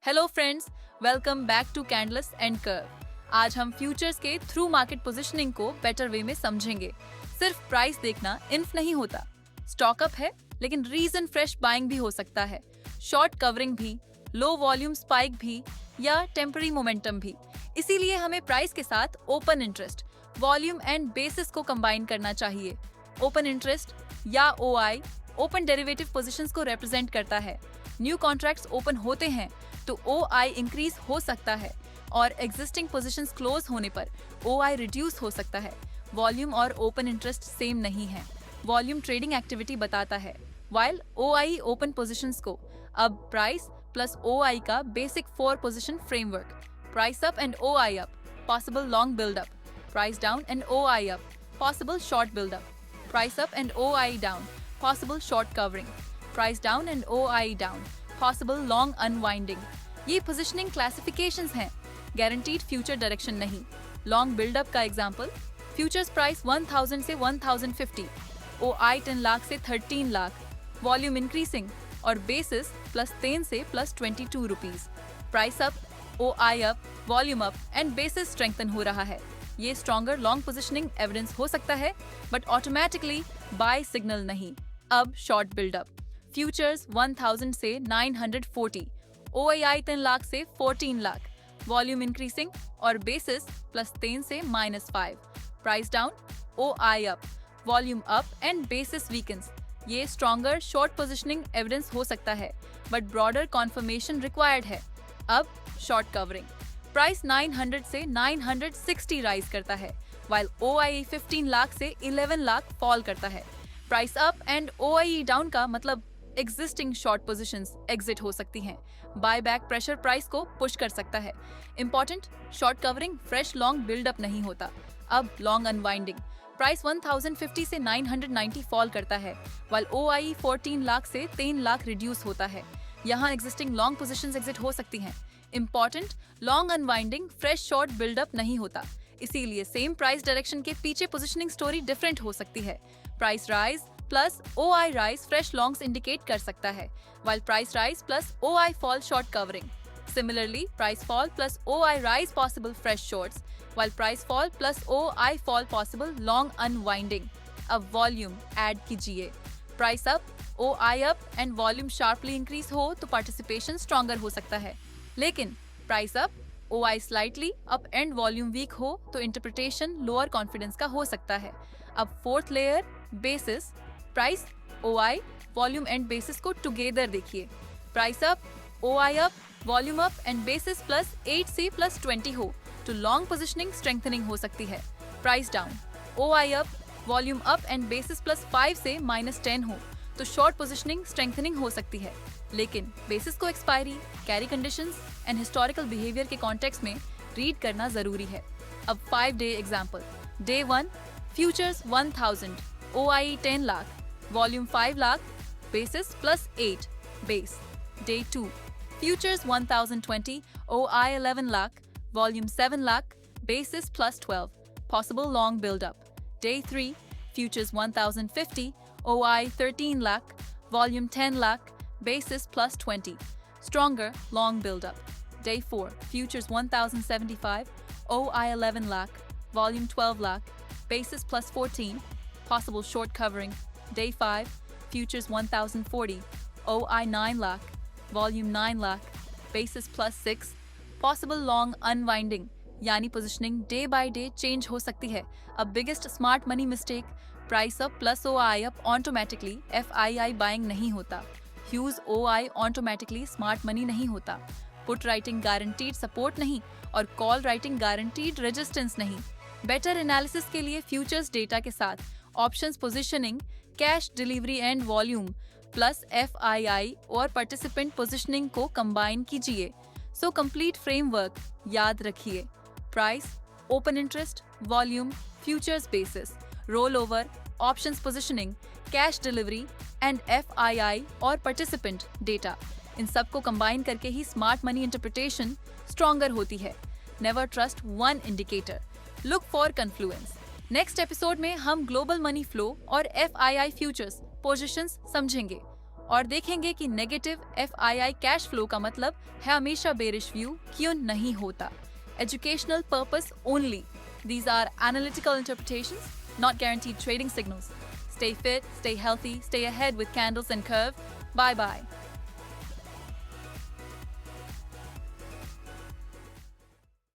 Hello friends, welcome back to candles and curve. आज हम futures के थ्रू मार्केट पोजीशनिंग को बेटर वे में समझेंगे। सिर्फ प्राइस देखना इन्फ नहीं होता। स्टॉक अप है, लेकिन रीजन फ्रेश बाइंग भी हो सकता है, शॉर्ट कवरिंग भी, लो वॉल्यूम स्पाइक भी या टेम्पररी मोमेंटम भी। इसीलिए हमें प्राइस के साथ open interest, volume and bases को कंबाइन करना चाहिए। ओपन इंटरेस्ट या OI ओपन डेरिवेटिव पोजीशंस को रिप्रेजेंट करता है। न्यू कॉन्ट्रैक्ट्स ओपन होते हैं तो OI इंक्रीज हो सकता है और एग्जिस्टिंग पोजीशंस क्लोज होने पर OI रिड्यूस हो सकता है। वॉल्यूम और ओपन इंटरेस्ट सेम नहीं है। वॉल्यूम ट्रेडिंग एक्टिविटी बताता है, while OI ओपन पोजीशंस को। अब प्राइस प्लस OI का basic 4 position framework. Price up and OI up, possible long buildup. Price down and OI up, possible short buildup. Price up and OI down, possible short covering. Price down and OI down, possible long unwinding. ये positioning classifications हैं, guaranteed future direction नहीं। Long buildup का example, futures price 1000 से 1050, OI 10 lakh से 13 lakh, volume increasing और basis +10 से +22 rupees. Price up, OI up, volume up and bases strengthen हो रहा है। ये स्ट्रॉन्गर लॉन्ग पोजीशनिंग एविडेंस हो सकता है, बट ऑटोमेटिकली बाय सिग्नल नहीं। अब शॉर्ट बिल्डअप, फ्यूचर्स 1000 से 940, OI 10 लाख से 14 लाख, वॉल्यूम इंक्रीजिंग और बेसिस +10 से -5। Price down, OI up, volume up and bases weakens. ये स्ट्रॉन्गर शॉर्ट पोजीशनिंग एविडेंस हो सकता है, बट ब्रॉडर कॉन्फर्मेशन रिक्वायर्ड है। अब शॉर्ट कवरिंग, प्राइस 900 से 960 राइज करता है, while OI 15 लाख से 11 लाख फॉल करता है। Price up and OI down का मतलब एग्जिस्टिंग शॉर्ट पोजीशंस एग्जिट हो सकती हैं। बाय बैक प्रेशर प्राइस को पुश कर सकता है। Important, short covering fresh long buildup नहीं होता। अब लॉन्ग अनवाइंडिंग, प्राइस 1050 से 990 फॉल करता है, while OI 14 लाख से 3 लाख रिड्यूस होता है। यहाँ एग्जिस्टिंग लॉन्ग पोजीशंस एग्जिट हो सकती हैं। Important, long unwinding fresh short buildup नहीं होता, इसीलिए सेम प्राइस डायरेक्शन के पीछे पोजीशनिंग स्टोरी डिफरेंट हो सकती है। Price rise plus OI rise fresh longs indicate कर सकता है, while price rise plus OI fall short covering. Similarly, price fall plus OI rise possible fresh shorts, while price fall plus OI fall possible long unwinding. अब volume add कीजिए। Price up, OI up and volume sharply increase हो तो participation stronger हो सकता है, लेकिन price up, OI slightly up and volume weak हो तो इंटरप्रिटेशन लोअर कॉन्फिडेंस का हो सकता है। अब fourth layer, basis. Price, OI, volume and bases को टुगेदर देखिए। Price up, OI up, volume up and bases +8 से +20 हो तो लॉन्ग पोजीशनिंग स्ट्रेंथनिंग हो सकती है। Price down, OI up, volume up and bases +5 से -10 हो तो शॉर्ट पोजीशनिंग स्ट्रेंथनिंग हो सकती है, लेकिन बेसिस को expiry, carry conditions and historical behaviour के कॉन्टेक्स्ट में रीड करना जरूरी है। अब 5-day example, day 1, futures 1000, OI 10 lakh, volume 5 lakh, basis +8, base. Day 2, futures 1020, OI 11 lakh, volume 7 lakh, basis +12, possible long build-up. Day 3, futures 1050, OI 13 lakh, volume 10 lakh, basis +20, stronger long build-up. Day 4, futures 1075, OI 11 lakh, volume 12 lakh, basis +14, possible short covering. Day 5, futures 1040, OI 9 lakh, volume 9 lakh, basis +6, possible long unwinding. यानी positioning day by day change हो सकती है। अब biggest smart money mistake, price up plus OI up automatically FII buying नहीं होता। Huge OI automatically smart money नहीं होता। Put writing guaranteed support नहीं और कॉल राइटिंग गारंटीड रेजिस्टेंस नहीं। बेटर एनालिसिस के लिए फ्यूचर्स डेटा के साथ options positioning, cash delivery and volume plus FII और पार्टिसिपेंट पोजीशनिंग को कंबाइन कीजिए। सो कंप्लीट फ्रेमवर्क याद रखिए। Price, open interest, volume, futures basis, roll over, options positioning, cash delivery and FII और पार्टिसिपेंट डेटा, इन सब को कंबाइन करके ही smart money interpretation stronger होती है। Never trust one indicator, look for confluence. Next episode में हम ग्लोबल मनी फ्लो और FII futures positions समझेंगे। और देखेंगे कि नेगेटिव FII कैश फ्लो का मतलब है हमेशा बेरिश व्यू क्यों नहीं होता। Educational purpose only. These are analytical interpretations, not guaranteed trading signals. Stay fit, stay healthy, stay ahead with Candles and Curve. Bye bye.